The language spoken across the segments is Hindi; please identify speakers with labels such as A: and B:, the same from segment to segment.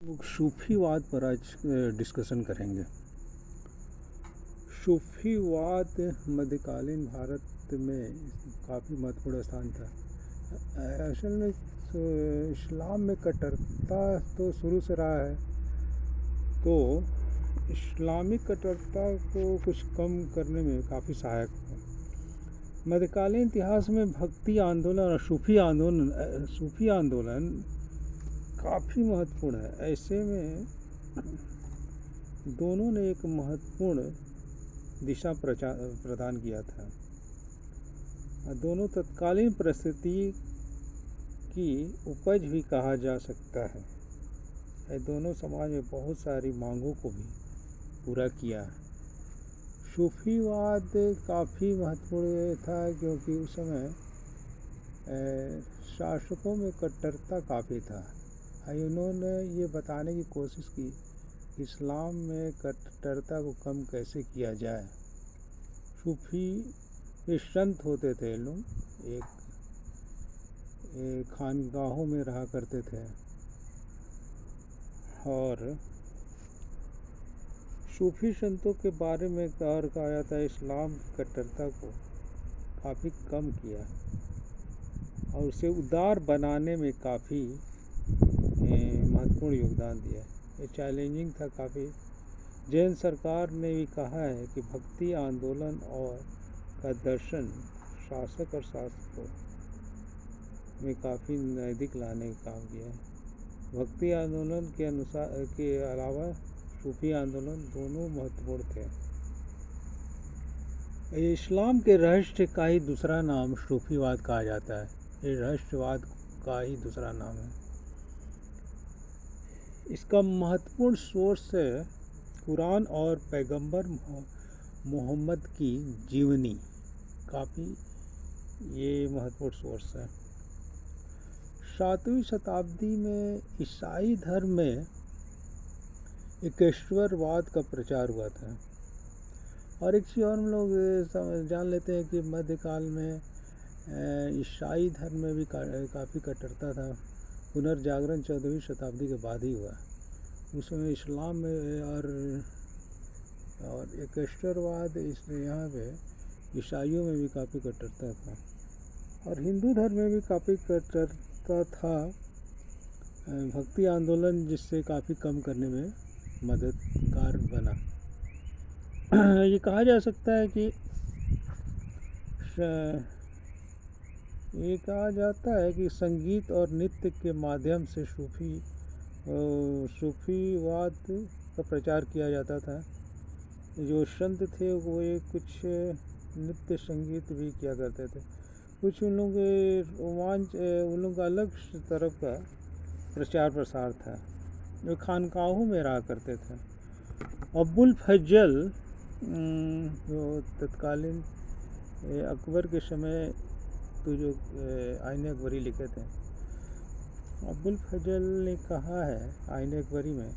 A: सूफीवाद पर आज डिस्कशन करेंगे। सूफीवाद मध्यकालीन भारत में काफ़ी महत्वपूर्ण स्थान था। असल में इस्लाम में कट्टरता तो शुरू से रहा है, तो इस्लामिक कट्टरता को कुछ कम करने में काफ़ी सहायक हुआ। मध्यकालीन इतिहास में भक्ति आंदोलन और सूफी आंदोलन काफ़ी महत्वपूर्ण है। ऐसे में दोनों ने एक महत्वपूर्ण दिशा प्रदान किया था। दोनों तत्कालीन परिस्थिति की उपज भी कहा जा सकता है। दोनों समाज में बहुत सारी मांगों को भी पूरा किया। सूफीवाद काफ़ी महत्वपूर्ण था क्योंकि उस समय शासकों में कट्टरता काफ़ी था। उन्होंने ये बताने की कोशिश की इस्लाम में कट्टरता को कम कैसे किया जाए। सूफी संत होते थे लोग, एक खानगाहों में रहा करते थे और सूफी संतों के बारे में कहा जाता है इस्लाम की कट्टरता को काफ़ी कम किया और उसे उदार बनाने में काफ़ी महत्वपूर्ण योगदान दिया। ये चैलेंजिंग था काफ़ी। जैन सरकार ने भी कहा है कि भक्ति आंदोलन और का दर्शन शासक और शासकों में काफ़ी नज़दीक लाने का काम किया है। भक्ति आंदोलन के अलावा सूफी आंदोलन दोनों महत्वपूर्ण थे। इस्लाम के रहस्य का ही दूसरा नाम सूफीवाद कहा जाता है। ये रहस्यवाद का ही दूसरा नाम है। इसका महत्वपूर्ण सोर्स है कुरान और पैगंबर मोहम्मद की जीवनी। काफ़ी ये महत्वपूर्ण सोर्स है। 7वीं शताब्दी में ईसाई धर्म में एकेश्वरवाद का प्रचार हुआ था। और एक चीज़ और हम लोग जान लेते हैं कि मध्यकाल में ईसाई धर्म में भी काफ़ी कट्टरता था। पुनर्जागरण 14वीं शताब्दी के बाद ही हुआ। उस समय इस्लाम में और एकेश्वरवाद यहाँ पे ईसाइयों में भी काफ़ी कट्टरता था और हिंदू धर्म में भी काफ़ी कट्टरता था। भक्ति आंदोलन जिससे काफ़ी कम करने में मददगार बना। ये कहा जा सकता है कि ये कहा जाता है कि संगीत और नृत्य के माध्यम से सूफीवाद का प्रचार किया जाता था। जो संत थे वो ये कुछ नृत्य संगीत भी किया करते थे। कुछ उन लोगों के उन लोगों का अलग तरफ का प्रचार प्रसार था। जो खानकाहों में रहा करते थे। अबुल फजल जो तत्कालीन अकबर के समय तो जो आईने अकबरी लिखे थे, अबुल फजल ने कहा है आईने अकबरी में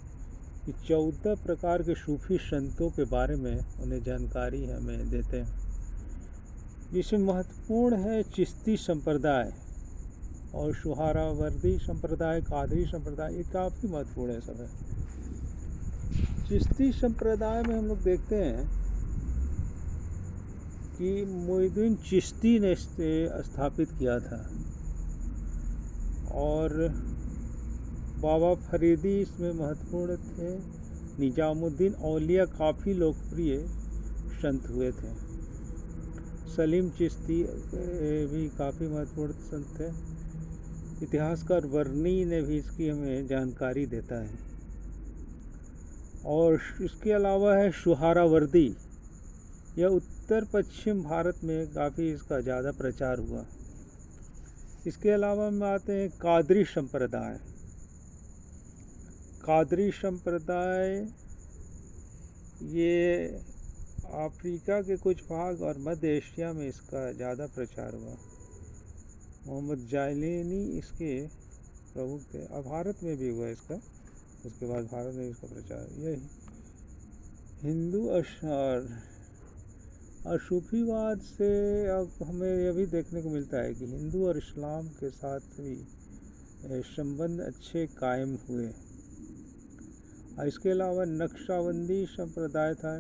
A: कि 14 प्रकार के सूफी संतों के बारे में उन्हें जानकारी हमें देते हैं, जिसमें महत्वपूर्ण है चिश्ती संप्रदाय और सुहरावर्दी संप्रदाय, कादरी संप्रदाय। ये काफ़ी महत्वपूर्ण है सब है। चिश्ती संप्रदाय में हम लोग देखते हैं कि मोइनुद्दीन चिश्ती ने स्थापित किया था और बाबा फरीदी इसमें महत्वपूर्ण थे। निजामुद्दीन औलिया काफ़ी लोकप्रिय संत हुए थे। सलीम चिश्ती भी काफ़ी महत्वपूर्ण संत थे। इतिहासकार बर्नी ने भी इसकी हमें जानकारी देता है। और इसके अलावा है सुहरावर्दी। यह उत्तर पश्चिम भारत में काफ़ी इसका ज़्यादा प्रचार हुआ। इसके अलावा हम आते हैं कादरी संप्रदाय। कादरी संप्रदाय ये अफ्रीका के कुछ भाग और मध्य एशिया में इसका ज़्यादा प्रचार हुआ। मोहम्मद जाइलिनी इसके प्रमुख थे और भारत में भी हुआ इसका। उसके बाद भारत में इसका प्रचार। यही हिंदू और सूफीवाद से अब हमें यह भी देखने को मिलता है कि हिंदू और इस्लाम के साथ भी संबंध अच्छे कायम हुए। इसके अलावा नक्शबंदी संप्रदाय था।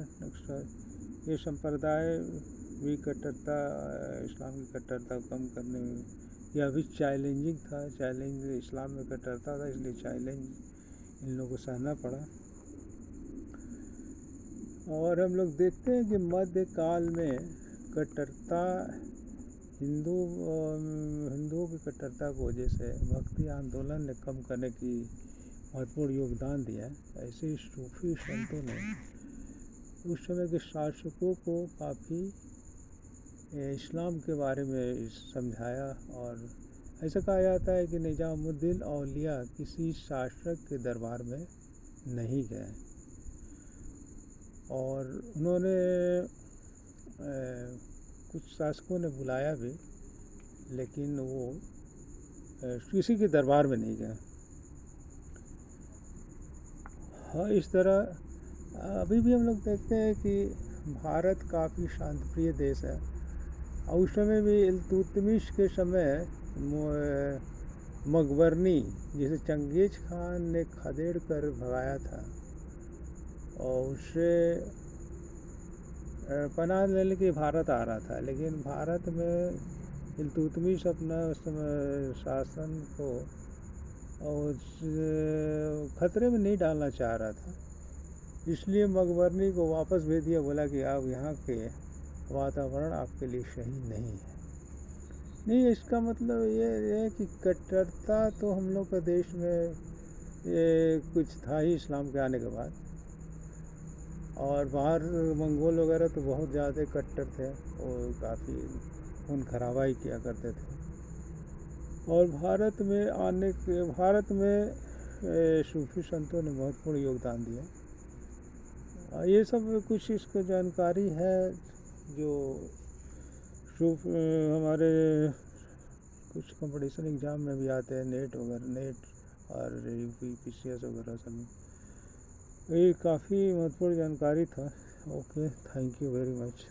A: ये संप्रदाय भी कट्टरता, इस्लाम की कट्टरता को कम करने में यह भी चैलेंजिंग था। चैलेंज इस्लाम में कट्टरता था, इसलिए चैलेंज इन लोगों को सहना पड़ा। और हम लोग देखते हैं कि मध्यकाल में कट्टरता हिंदुओं की कट्टरता की वजह से भक्ति आंदोलन ने कम करने की महत्वपूर्ण योगदान दिया है। ऐसे ही सूफी संतों ने उस समय के शासकों को काफ़ी इस्लाम के बारे में समझाया। और ऐसा कहा जाता है कि निजामुद्दीन औलिया किसी शासक के दरबार में नहीं गए और उन्होंने कुछ शासकों ने बुलाया भी, लेकिन वो किसी के दरबार में नहीं गए। हाँ, इस तरह अभी भी हम लोग देखते हैं कि भारत काफ़ी शांतिप्रिय देश है। और उस समय भी इल्तुतमिश के समय मकबरनी, जिसे चंगेज खान ने खदेड़ कर भगाया था, और उससे पनाह लेने के भारत आ रहा था। लेकिन भारत में इल्तुतमिश अपना उस समय शासन को और खतरे में नहीं डालना चाह रहा था, इसलिए मकबरनी को वापस भेज दिया। बोला कि आप यहाँ के वातावरण आपके लिए सही नहीं है। नहीं, इसका मतलब ये है कि कट्टरता तो हम लोग के देश में ये कुछ था ही इस्लाम के आने के बाद। और बाहर मंगोल वगैरह तो बहुत ज़्यादा कट्टर थे, और काफ़ी खून खराबाई किया करते थे। और भारत में सूफी संतों ने महत्वपूर्ण योगदान दिया। ये सब कुछ इसको जानकारी है जो हमारे कुछ कंपटीशन एग्ज़ाम में भी आते हैं, नेट और UPSC वगैरह सब में। ये काफ़ी महत्वपूर्ण जानकारी था। Okay, thank you very much.